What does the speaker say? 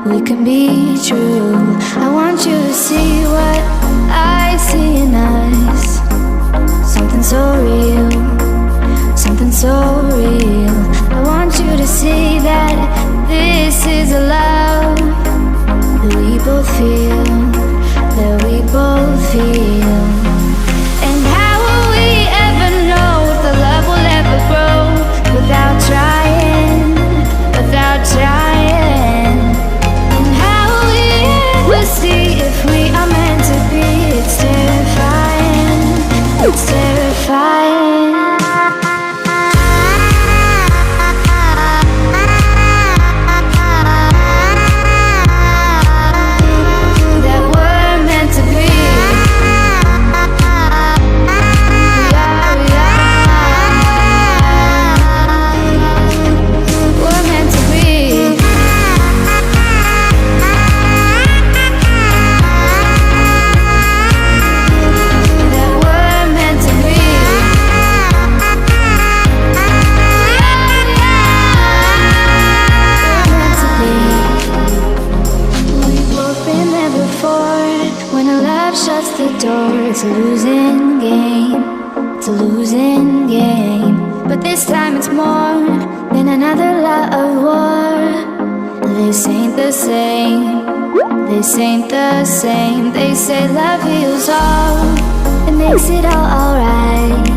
we can be true. I want you to see what I see in us. Something so real, something so real. I want you to see that this is a love that we both feel, that we both feel. And how will we ever know if the love will ever grow without trying, without trying? And how will we ever see if we are meant to be? It's terrifying, it's terrifying. Shuts the door, it's a losing game, it's a losing game. But this time it's more than another lot of war. This ain't the same, this ain't the same. They say love heals all, it makes it all alright.